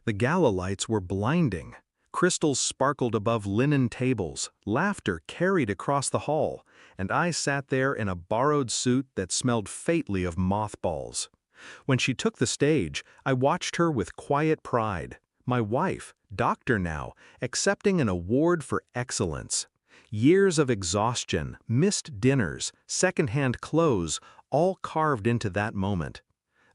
The gala lights were blinding. Crystals sparkled above linen tables, laughter carried across the hall, and I sat there in a borrowed suit that smelled faintly of mothballs. When she took the stage, I watched her with quiet pride. My wife, doctor now, accepting an award for excellence. Years of exhaustion, missed dinners, secondhand clothes, all carved into that moment.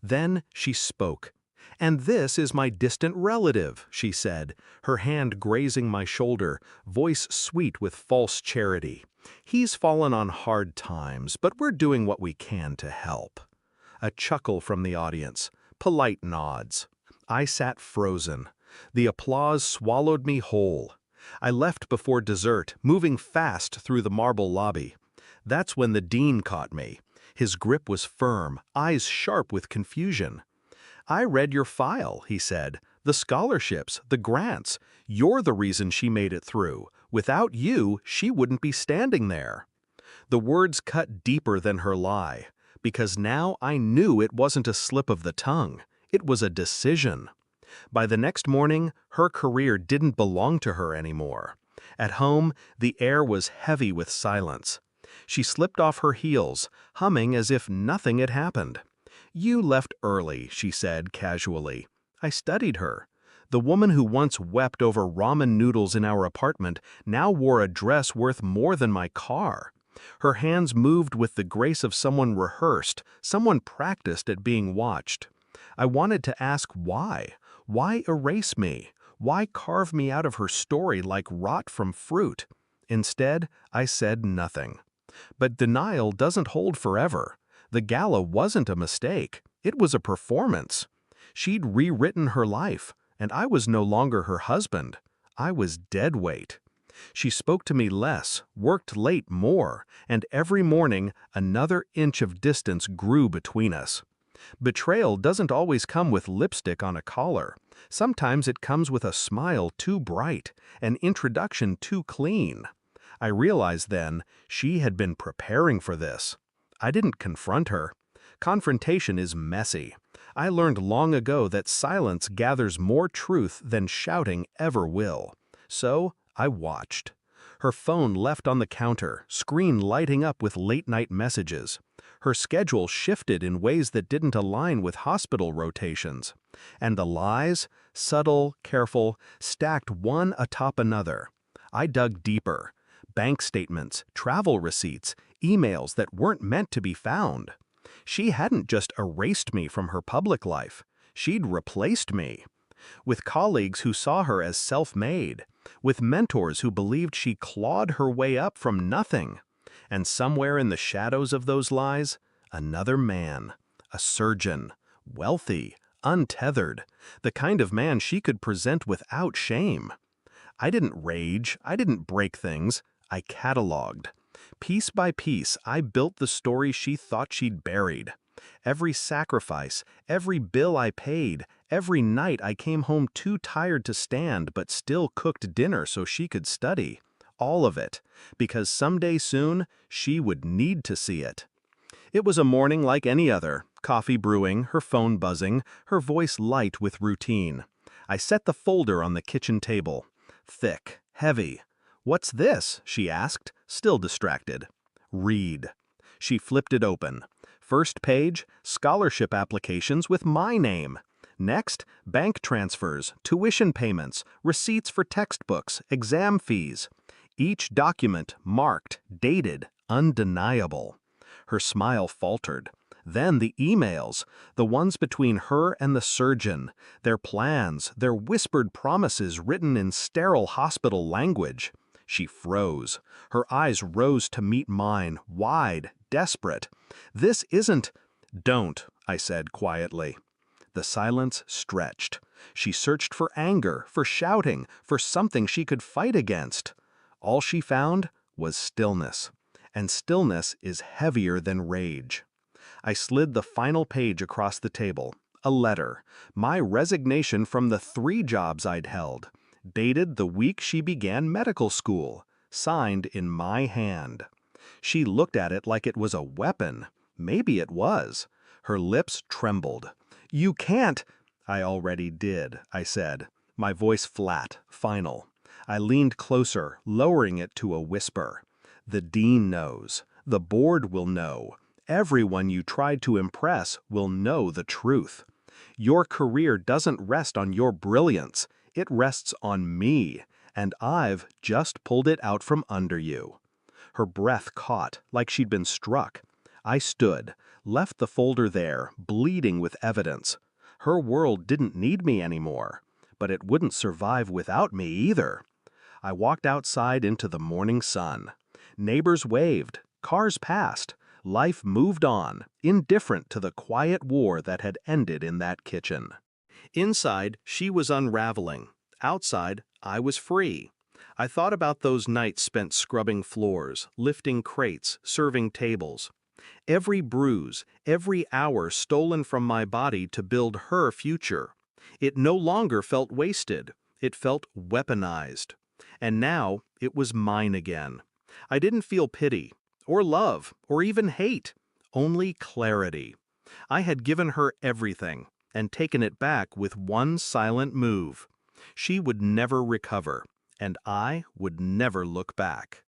Then she spoke. "And this is my distant relative," she said, her hand grazing my shoulder, voice sweet with false charity. "He's fallen on hard times, but we're doing what we can to help." A chuckle from the audience, polite nods. I sat frozen. The applause swallowed me whole. I left before dessert, moving fast through the marble lobby. That's when the dean caught me. His grip was firm, eyes sharp with confusion. "I read your file," he said. "The scholarships, the grants. You're the reason she made it through. Without you, she wouldn't be standing there." The words cut deeper than her lie, because now I knew it wasn't a slip of the tongue. It was a decision. By the next morning, her career didn't belong to her anymore. At home, the air was heavy with silence. She slipped off her heels, humming as if nothing had happened. "You left early," she said casually. I studied her. The woman who once wept over ramen noodles in our apartment now wore a dress worth more than my car. Her hands moved with the grace of someone rehearsed, someone practiced at being watched. I wanted to ask why. Why erase me? Why carve me out of her story like rot from fruit? Instead, I said nothing. But denial doesn't hold forever. The gala wasn't a mistake. It was a performance. She'd rewritten her life, and I was no longer her husband. I was dead weight. She spoke to me less, worked late more, and every morning another inch of distance grew between us. Betrayal doesn't always come with lipstick on a collar. Sometimes it comes with a smile too bright, an introduction too clean. I realized then she had been preparing for this. I didn't confront her. Confrontation is messy. I learned long ago that silence gathers more truth than shouting ever will. So I watched. Her phone left on the counter, screen lighting up with late-night messages. Her schedule shifted in ways that didn't align with hospital rotations. And the lies, subtle, careful, stacked one atop another. I dug deeper. Bank statements, travel receipts, emails that weren't meant to be found. She hadn't just erased me from her public life. She'd replaced me. With colleagues who saw her as self-made. With mentors who believed she clawed her way up from nothing. And somewhere in the shadows of those lies, another man. A surgeon. Wealthy. Untethered. The kind of man she could present without shame. I didn't rage. I didn't break things. I cataloged. Piece by piece, I built the story she thought she'd buried. Every sacrifice, every bill I paid, every night I came home too tired to stand but still cooked dinner so she could study. All of it, because someday soon, she would need to see it. It was a morning like any other, coffee brewing, her phone buzzing, her voice light with routine. I set the folder on the kitchen table. Thick, heavy. "What's this?" she asked, still distracted. "Read." She flipped it open. First page, scholarship applications with my name. Next, bank transfers, tuition payments, receipts for textbooks, exam fees. Each document marked, dated, undeniable. Her smile faltered. Then the emails, the ones between her and the surgeon, their plans, their whispered promises written in sterile hospital language. She froze. Her eyes rose to meet mine, wide, desperate. "This isn't—" "Don't," I said quietly. The silence stretched. She searched for anger, for shouting, for something she could fight against. All she found was stillness. And stillness is heavier than rage. I slid the final page across the table. A letter. My resignation from the 3 jobs I'd held. Dated the week she began medical school. Signed in my hand. She looked at it like it was a weapon. Maybe it was. Her lips trembled. "You can't—" I already did, I said, my voice flat, final. I leaned closer, lowering it to a whisper. The dean knows. The board will know. Everyone you tried to impress will know the truth. Your career doesn't rest on your brilliance. It rests on me, and I've just pulled it out from under you. Her breath caught, like she'd been struck. I stood, left the folder there, bleeding with evidence. Her world didn't need me anymore, but it wouldn't survive without me either. I walked outside into the morning sun. Neighbors waved, cars passed, life moved on, indifferent to the quiet war that had ended in that kitchen. Inside, she was unraveling. Outside, I was free. I thought about those nights spent scrubbing floors, lifting crates, serving tables. Every bruise, every hour stolen from my body to build her future. It no longer felt wasted. It felt weaponized. And now, it was mine again. I didn't feel pity, or love, or even hate. Only clarity. I had given her everything, and taken it back with one silent move. She would never recover, and I would never look back.